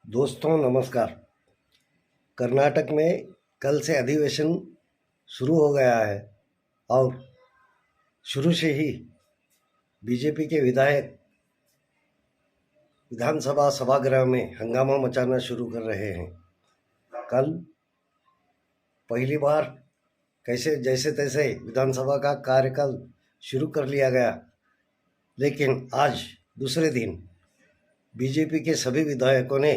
दोस्तों नमस्कार। कर्नाटक में कल से अधिवेशन शुरू हो गया है और शुरू से ही बीजेपी के विधायक विधानसभा सभागृह में हंगामा मचाना शुरू कर रहे हैं। कल पहली बार कैसे जैसे तैसे विधानसभा का कार्यकाल शुरू कर लिया गया, लेकिन आज दूसरे दिन बीजेपी के सभी विधायकों ने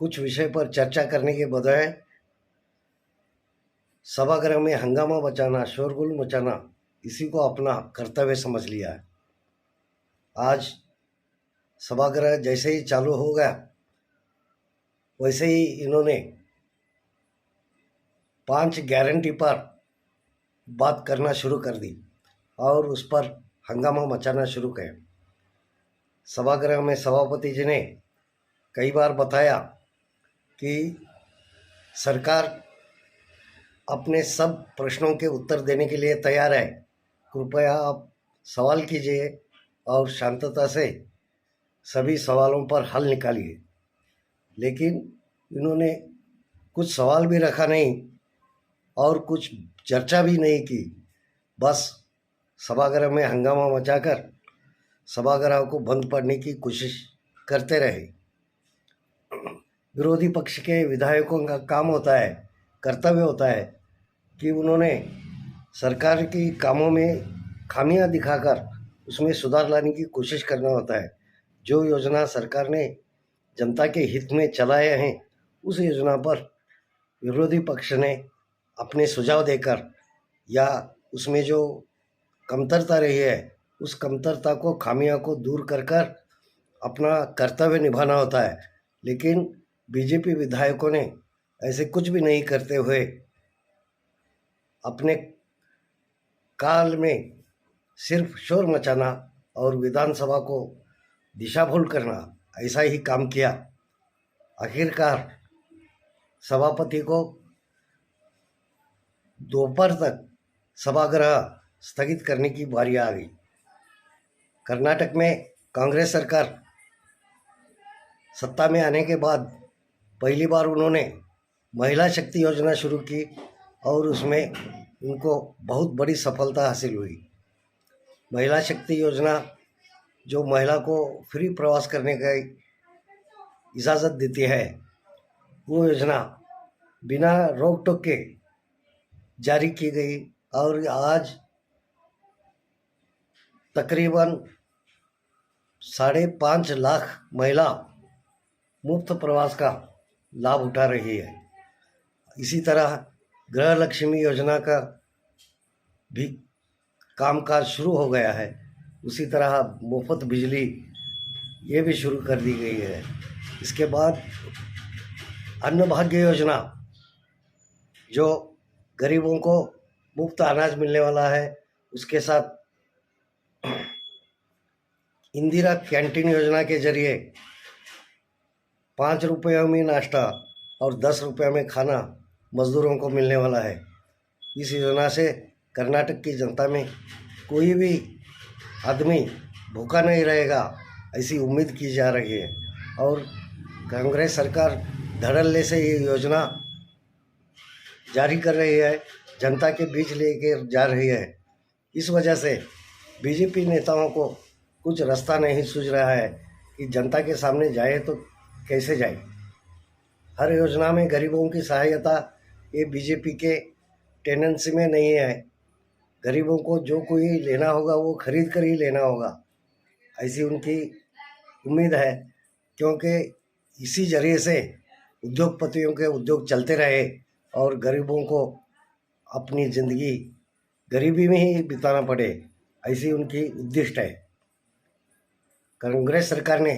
कुछ विषय पर चर्चा करने के बजाय सभागृह में हंगामा मचाना, शोरगुल मचाना, इसी को अपना कर्तव्य समझ लिया है। आज सभागृह जैसे ही चालू हो गया वैसे ही इन्होंने 5 गारंटी पर बात करना शुरू कर दी और उस पर हंगामा मचाना शुरू किया। सभागृह में सभापति जी ने कई बार बताया कि सरकार अपने सब प्रश्नों के उत्तर देने के लिए तैयार है, कृपया आप सवाल कीजिए और शांतता से सभी सवालों पर हल निकालिए। लेकिन इन्होंने कुछ सवाल भी रखा नहीं और कुछ चर्चा भी नहीं की, बस सभागृह में हंगामा मचाकर सभागृह को बंद पड़ने की कोशिश करते रहे। विरोधी पक्ष के विधायकों का काम होता है, कर्तव्य होता है कि उन्होंने सरकार की कामों में खामियां दिखाकर उसमें सुधार लाने की कोशिश करना होता है। जो योजना सरकार ने जनता के हित में चलाए हैं उस योजना पर विरोधी पक्ष ने अपने सुझाव देकर या उसमें जो कमतरता रही है उस कमतरता को, खामियां को दूर कर कर अपना कर्तव्य निभाना होता है। लेकिन बीजेपी विधायकों ने ऐसे कुछ भी नहीं करते हुए अपने काल में सिर्फ शोर मचाना और विधानसभा को दिशा भूल करना, ऐसा ही काम किया। आखिरकार सभापति को दोपहर तक सभागृह स्थगित करने की बारी आ गई। कर्नाटक में कांग्रेस सरकार सत्ता में आने के बाद पहली बार उन्होंने महिला शक्ति योजना शुरू की और उसमें उनको बहुत बड़ी सफलता हासिल हुई। महिला शक्ति योजना जो महिला को फ्री प्रवास करने की इजाज़त देती है, वो योजना बिना रोक टोक के जारी की गई और आज तकरीबन 5.5 लाख महिला मुफ्त प्रवास का लाभ उठा रही है। इसी तरह गृह लक्ष्मी योजना का भी कामकाज शुरू हो गया है। उसी तरह मुफ्त बिजली ये भी शुरू कर दी गई है। इसके बाद अन्न भाग्य योजना जो गरीबों को मुफ्त अनाज मिलने वाला है, उसके साथ इंदिरा कैंटीन योजना के जरिए 5 रुपयों में नाश्ता और 10 रुपये में खाना मज़दूरों को मिलने वाला है। इस योजना से कर्नाटक की जनता में कोई भी आदमी भूखा नहीं रहेगा, ऐसी उम्मीद की जा रही है। और कांग्रेस सरकार धड़ल्ले से ये योजना जारी कर रही है, जनता के बीच लेकर जा रही है। इस वजह से बीजेपी नेताओं को कुछ रास्ता नहीं सूझ रहा है कि जनता के सामने जाए तो कैसे जाए। हर योजना में गरीबों की सहायता ये बीजेपी के टेंडेंसी में नहीं है। गरीबों को जो कोई लेना होगा वो खरीद कर ही लेना होगा, ऐसी उनकी उम्मीद है। क्योंकि इसी जरिए से उद्योगपतियों के उद्योग चलते रहे और गरीबों को अपनी ज़िंदगी गरीबी में ही बिताना पड़े, ऐसी उनकी उद्दिष्ट है। कांग्रेस सरकार ने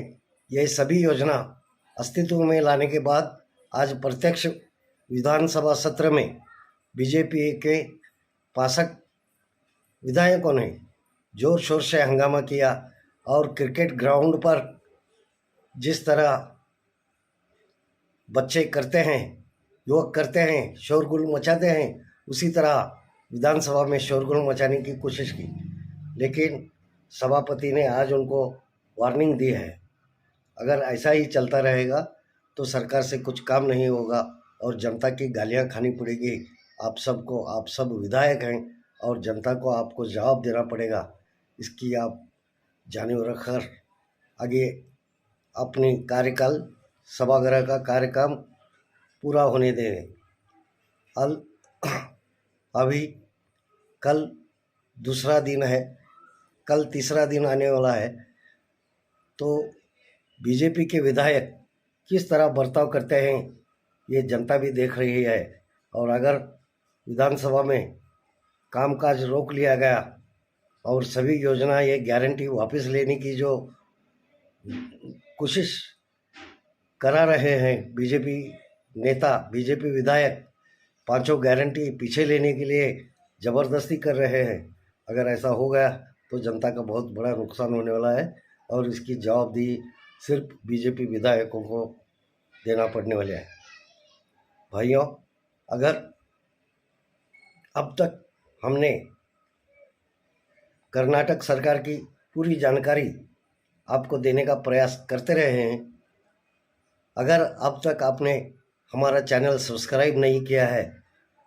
यह सभी योजना अस्तित्व में लाने के बाद आज प्रत्यक्ष विधानसभा सत्र में बीजेपी के 65 विधायकों ने जोर शोर से हंगामा किया और क्रिकेट ग्राउंड पर जिस तरह बच्चे करते हैं, युवक करते हैं, शोरगुल मचाते हैं, उसी तरह विधानसभा में शोरगुल मचाने की कोशिश की। लेकिन सभापति ने आज उनको वार्निंग दी है, अगर ऐसा ही चलता रहेगा तो सरकार से कुछ काम नहीं होगा और जनता की गालियां खानी पड़ेगी आप सबको। आप सब विधायक हैं और जनता को आपको जवाब देना पड़ेगा। इसकी आप जाने रखकर आगे अपनी कार्यकाल सभागृह का कार्यकाम पूरा होने दें। अभी कल दूसरा दिन है, कल तीसरा दिन आने वाला है, तो बीजेपी के विधायक किस तरह बर्ताव करते हैं ये जनता भी देख रही है। और अगर विधानसभा में कामकाज रोक लिया गया और सभी योजना ये गारंटी वापस लेने की जो कोशिश करा रहे हैं बीजेपी नेता, बीजेपी विधायक, पांचों गारंटी पीछे लेने के लिए ज़बरदस्ती कर रहे हैं, अगर ऐसा हो गया तो जनता का बहुत बड़ा नुकसान होने वाला है और इसकी जवाबदेही सिर्फ बीजेपी विधायकों को देना पड़ने वाला है। भाइयों, अगर अब तक हमने कर्नाटक सरकार की पूरी जानकारी आपको देने का प्रयास करते रहे हैं, अगर अब तक आपने हमारा चैनल सब्सक्राइब नहीं किया है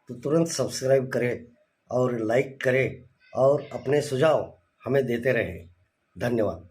तो तुरंत सब्सक्राइब करें और लाइक करें और अपने सुझाव हमें देते रहें। धन्यवाद।